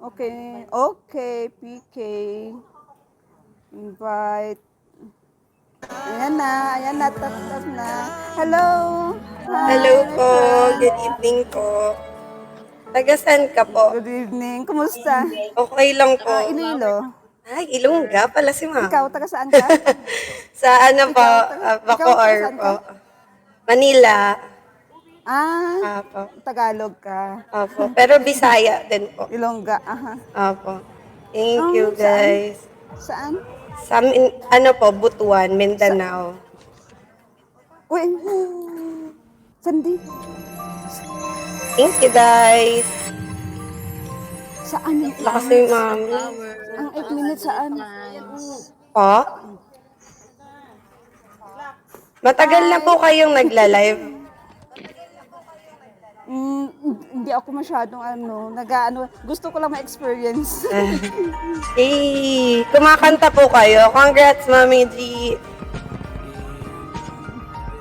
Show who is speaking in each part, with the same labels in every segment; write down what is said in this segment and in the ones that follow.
Speaker 1: Okay. Okay, PK. Invite. Ayan na, tapos na. Hello!
Speaker 2: Hello
Speaker 1: Hi, my
Speaker 2: po,
Speaker 1: friend.
Speaker 2: good evening po. Taga-saan ka po?
Speaker 1: Good evening. Kumusta?
Speaker 2: Okay lang po.
Speaker 1: Iloilo.
Speaker 2: Ay, Ilongga pala si
Speaker 1: Ikaw,
Speaker 2: ma'am.
Speaker 1: taga saan ka?
Speaker 2: Sa ano po,
Speaker 1: Ikaw, taga
Speaker 2: Bacoor
Speaker 1: saan
Speaker 2: po.
Speaker 1: ka?
Speaker 2: Manila.
Speaker 1: Ah,
Speaker 2: Apo.
Speaker 1: Tagalog ka.
Speaker 2: Opo. Pero Bisaya din po.
Speaker 1: Ilongga, aha.
Speaker 2: Opo. Thank you
Speaker 1: Saan?
Speaker 2: guys.
Speaker 1: Saan?
Speaker 2: Ano po, Butuan, Mindanao.
Speaker 1: Uy, Sandy.
Speaker 2: Thank you guys.
Speaker 1: Saan yung
Speaker 2: Lakas ni mami.
Speaker 1: ang 8 minutes saan?
Speaker 2: Po? Matagal na po kayong nagla-live.
Speaker 1: Hindi ako masyadong gusto ko lang ma-experience.
Speaker 2: Kumakanta po kayo. Congrats, Mami G.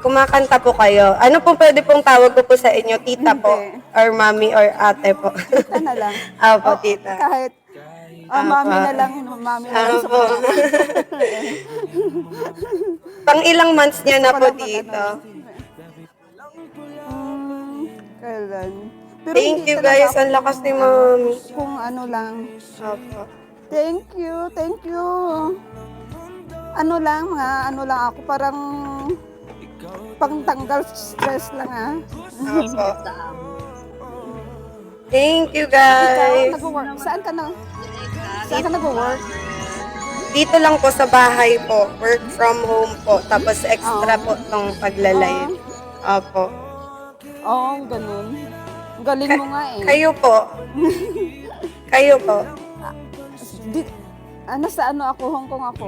Speaker 2: Kumakanta po kayo. Ano po pwede pong tawag ko po sa inyo? Tita po?
Speaker 1: Hindi.
Speaker 2: Or mami or ate po?
Speaker 1: Tita na lang.
Speaker 2: Apo, tita.
Speaker 1: Kahit mami na lang sa
Speaker 2: Apo. Pang ilang months niya na po dito.
Speaker 1: Kailan? Pero
Speaker 2: Thank
Speaker 1: hindi
Speaker 2: you
Speaker 1: talaga
Speaker 2: guys.
Speaker 1: ako
Speaker 2: Ang lakas ni Mami.
Speaker 1: Kung ano lang.
Speaker 2: Apo.
Speaker 1: Thank you. Ano lang ako parang pangtanggal stress lang
Speaker 2: Apo. Thank you
Speaker 1: Ikaw,
Speaker 2: guys.
Speaker 1: nag-work. Saan ka nag-work?
Speaker 2: Dito lang po sa bahay po. Work from home po. Tapos extra po tong pagla-live. Apo.
Speaker 1: Ganun. Ang galing mo nga eh.
Speaker 2: Kayo po. Kayo po.
Speaker 1: Sa ako, Hong Kong ako.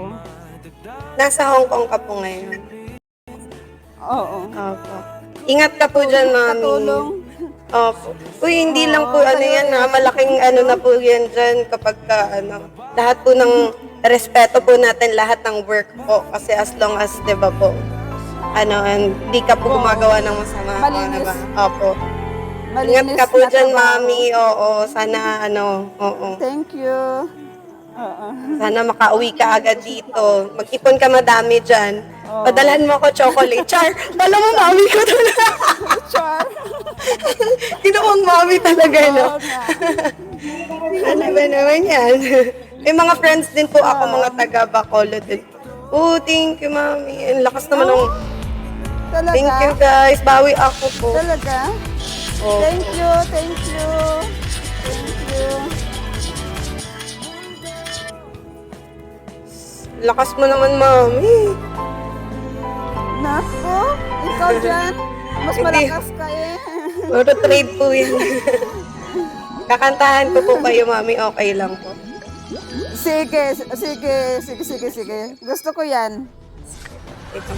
Speaker 2: Nasa Hong Kong ka po ngayon.
Speaker 1: Oo.
Speaker 2: Opo. Ingat ka po dyan, Mami.
Speaker 1: Patulong.
Speaker 2: Opo. Uy, hindi lang po yan ha. Malaking na po yan dyan kapag lahat po ng respeto po natin lahat ng work po. Kasi as long as, di ba po, hindi ka po gumagawa ng masama.
Speaker 1: Malinis.
Speaker 2: Diba? Opo.
Speaker 1: Malinis
Speaker 2: Ingat ka po
Speaker 1: na
Speaker 2: dyan,
Speaker 1: trabaho.
Speaker 2: Mami. Oo, sana oo.
Speaker 1: Thank you. Oo.
Speaker 2: Sana makauwi ka agad dito. Mag-ipon ka madami dyan. Padalhan mo ako chocolate. Char, pala mo mami ko talaga.
Speaker 1: Char.
Speaker 2: Ginawang mami talaga, no?
Speaker 1: Oo nga.
Speaker 2: Ano ba naman yan? May mga friends din po ako, mga taga Bacolod din. Oh, thank you, mami. Ang lakas naman ng...
Speaker 1: Talaga?
Speaker 2: Thank you, guys. Bawi ako po.
Speaker 1: Talaga?
Speaker 2: Oh.
Speaker 1: Thank you.
Speaker 2: Lakas mo naman, mami.
Speaker 1: Nako, ikaw dyan. Mas
Speaker 2: Hindi.
Speaker 1: malakas ka eh.
Speaker 2: Puro trade po yan. Kakantahan ko po kayo, mami. Okay lang po.
Speaker 1: Sige. Gusto ko yan.
Speaker 2: Ito.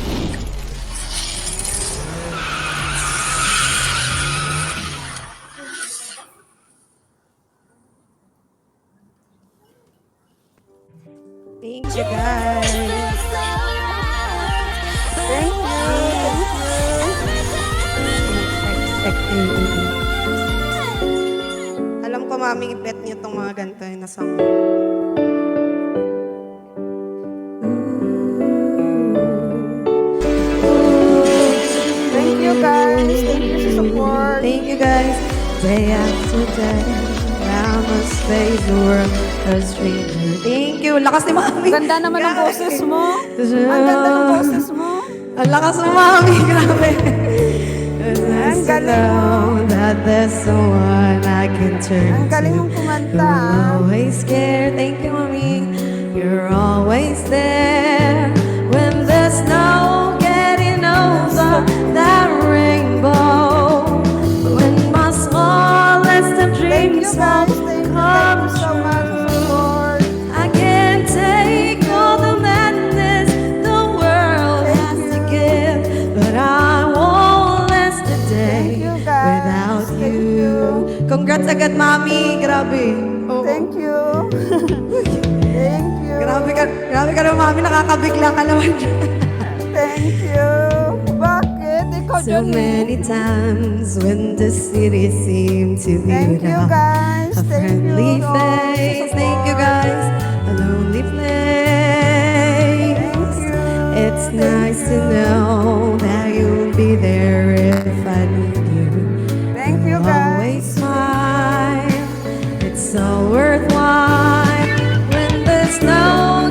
Speaker 2: Thank you, guys.
Speaker 1: Thank you.
Speaker 2: Alam ko, mami, i-bet niyo itong mga ganito na song.
Speaker 1: Thank you guys. Thank you sa support.
Speaker 2: Thank you, guys. Day after day, I must face the world as stranger. Thank you. Lakas ni mami.
Speaker 1: Ganda naman ng boses mo. Ang ganda ng boses mo.
Speaker 2: Ang lakas mo, mami. Grabe.
Speaker 1: Ang galing.
Speaker 2: That there's someone I can turn
Speaker 1: Ang galing mong kumanta.
Speaker 2: You're always scared. Thank you, mommy. You're always there when there's no getting over that rainbow. When my smallest of
Speaker 1: Thank you
Speaker 2: dreams
Speaker 1: guys.
Speaker 2: won't
Speaker 1: Thank you
Speaker 2: come
Speaker 1: so much for
Speaker 2: true.
Speaker 1: support.
Speaker 2: I can't take all the madness the world has to give, but I won't last a day
Speaker 1: Thank you, guys.
Speaker 2: without
Speaker 1: Thank
Speaker 2: you.
Speaker 1: you.
Speaker 2: Congrats agad, mami. Grabe. Oo.
Speaker 1: Thank you. Thank you.
Speaker 2: Grabe ka na, mami. Nakakabigla ka naman.
Speaker 1: Thank you. Bakit? Ikaw
Speaker 2: So
Speaker 1: dyan eh.
Speaker 2: many times when the city seemed to be
Speaker 1: Thank you
Speaker 2: without
Speaker 1: guys.
Speaker 2: a
Speaker 1: Thank
Speaker 2: friendly
Speaker 1: you.
Speaker 2: face. It's nice to know that you'll be there if I need you.
Speaker 1: Thank you,
Speaker 2: Always
Speaker 1: guys.
Speaker 2: smile. It's all worthwhile when there's no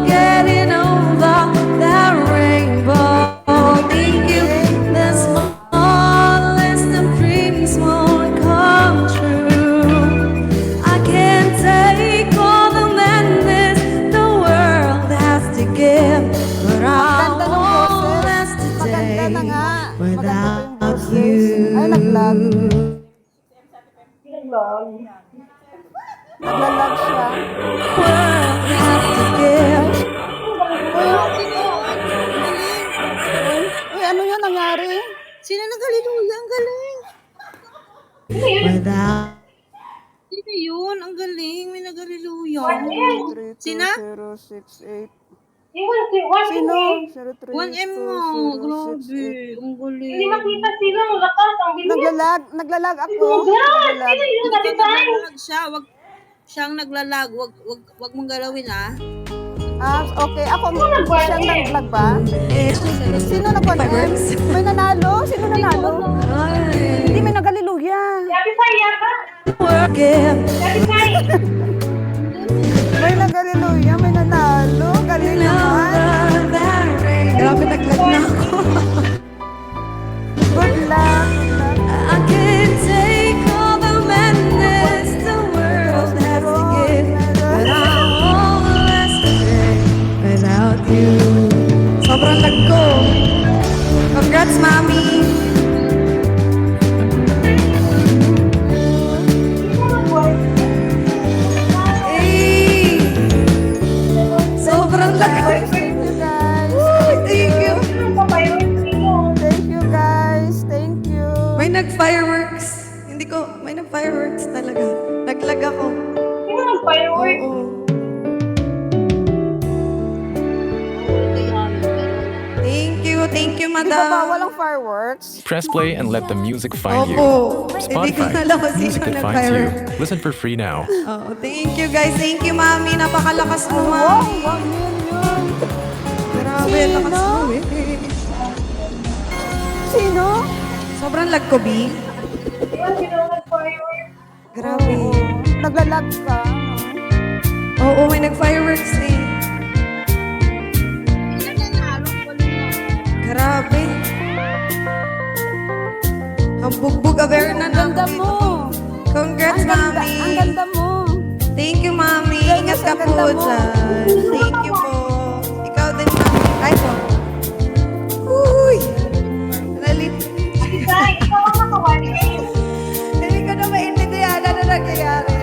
Speaker 2: getting over that rainbow. Thank you. The smallest of dreams won't come true. I can't take all the madness the world has to give, but I
Speaker 1: Maganda ng
Speaker 2: won't
Speaker 1: boses.
Speaker 2: last today
Speaker 1: Maganda na nga. Maganda pa yung
Speaker 2: without
Speaker 1: boses.
Speaker 2: you.
Speaker 1: Ay, naglag. Naglalag siya.
Speaker 2: World has to give.
Speaker 1: Uy, ano yun nangyari?
Speaker 3: Sino nag-hallelujah? Ang galing.
Speaker 2: Without
Speaker 3: Sino yun? Ang galing. May nag-hallelujah.
Speaker 1: 3, 2,
Speaker 3: Sina?
Speaker 1: 0, 6, 8.
Speaker 4: Sino?
Speaker 1: Sino? 0, 3,
Speaker 3: 1M nga.
Speaker 1: 2, 0, 6,
Speaker 3: Grabe.
Speaker 1: 8.
Speaker 3: Ang galing.
Speaker 4: Hindi makita sino. Ang lakas. Ang bilis.
Speaker 1: Naglalag ako.
Speaker 4: Naglalag.
Speaker 1: Naglalag.
Speaker 4: Sino yun?
Speaker 3: Ikaw
Speaker 4: Nag-design.
Speaker 3: naglalag siya. Siyang naglalag. Wag mong galawin, ha?
Speaker 1: Okay. Ako,
Speaker 4: nag-1M?
Speaker 1: siyang naglag ba? Sino nag-1M?
Speaker 2: Fireworks.
Speaker 1: May nanalo? Sino nanalo? Hindi, may nag-hallelujah.
Speaker 4: Yabi sa yata.
Speaker 2: give.
Speaker 4: Yabi sa
Speaker 1: May nag-hallelujah, may nanalo. Galing naman.
Speaker 2: Grabe, naglag na ako.
Speaker 1: Good luck.
Speaker 2: I can't take all the madness the world has to give, but I won't last a day without you. Sobrang lag ko. Congrats, Mami. Hey! Sobrang lag ko.
Speaker 1: Thank you, guys.
Speaker 2: Thank you.
Speaker 1: Thank you, guys. Thank you.
Speaker 2: May nag-fireworks. Hindi ko, may nag-fireworks talaga. Naglag ako.
Speaker 4: Sino nag-firework?
Speaker 2: Oo. Thank you,
Speaker 1: Di ba
Speaker 2: madam.
Speaker 1: bawal ang fireworks?
Speaker 5: Press play and let the music find you.
Speaker 2: Opo. Hindi ko
Speaker 5: Spotify,
Speaker 2: alam kung sino
Speaker 5: music that finds you.
Speaker 2: nag-fireworks.
Speaker 5: Listen for free now.
Speaker 2: Oo, thank you, guys. Thank you, mami. Napakalakas mo,
Speaker 1: Wow,
Speaker 2: mami.
Speaker 1: 1 million.
Speaker 2: Grabe,
Speaker 1: Sino?
Speaker 2: lakas mo, eh.
Speaker 1: Sino?
Speaker 2: Sobrang lag ko, B.
Speaker 4: Sino nag-firework?
Speaker 2: Grabe.
Speaker 1: Naglalag ka.
Speaker 2: Oo, may nag-fireworks eh.
Speaker 3: Ilan na nalo?
Speaker 2: Grabe. Ang bugbog Averna
Speaker 1: Ang
Speaker 2: na.
Speaker 1: ganda mo.
Speaker 2: Congrats, mami.
Speaker 1: Ang ganda mo.
Speaker 2: Thank you, mami. Ingat ka
Speaker 1: Ang
Speaker 2: po
Speaker 1: ganda mo.
Speaker 2: dyan. Thank you po. Ikaw din, mami. Ay po. Uy! Nalit.
Speaker 4: Design. Ikaw ang nakawali.
Speaker 2: Hindi ko na maintindihan ano nangyayari.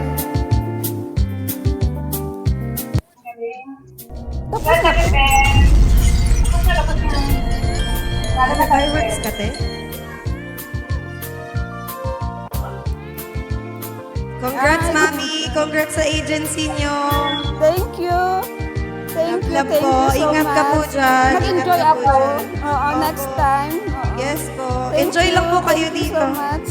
Speaker 4: Tapos na repair. Tapos na labas na. Lalo na
Speaker 2: Fireworks ka, te? Congrats, mami. Congrats sa agency nyo.
Speaker 1: Thank you. Thank you.
Speaker 2: Love
Speaker 1: Thank
Speaker 2: po.
Speaker 1: you so
Speaker 2: Ingat ka po
Speaker 1: much.
Speaker 2: dyan.
Speaker 1: Mag-enjoy
Speaker 2: Ingat ka po
Speaker 1: ako.
Speaker 2: dyan.
Speaker 1: Oo, next time. Oo.
Speaker 2: Yes po.
Speaker 1: Thank
Speaker 2: Enjoy
Speaker 1: you.
Speaker 2: lang po kayo
Speaker 1: Thank you
Speaker 2: dito.
Speaker 1: so much.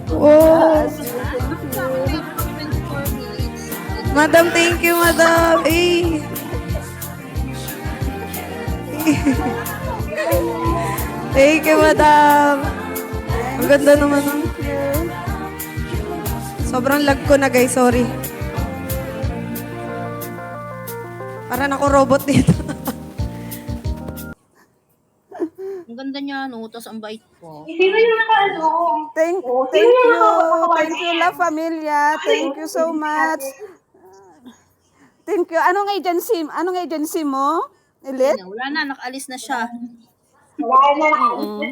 Speaker 2: Oh.
Speaker 1: Yes, thank you.
Speaker 3: 24 minutes.
Speaker 2: Madam, thank you, madam. Eh. Thank you, madam. Ang ganda naman. Ng... Sobrang lag ko na, guys. Sorry. Parang ako robot dito.
Speaker 3: Ang ganda niya, no? Tapos ang bait ko.
Speaker 4: Sino yung naka-ano?
Speaker 1: Thank
Speaker 4: Oh,
Speaker 1: you.
Speaker 4: sino yung nakawali?
Speaker 1: Thank you, La Familia. Thank you so much. Thank you. Anong agency? Anong agency mo? Elite?
Speaker 3: Wala na, nakaalis na siya.
Speaker 4: Wala na. Sabi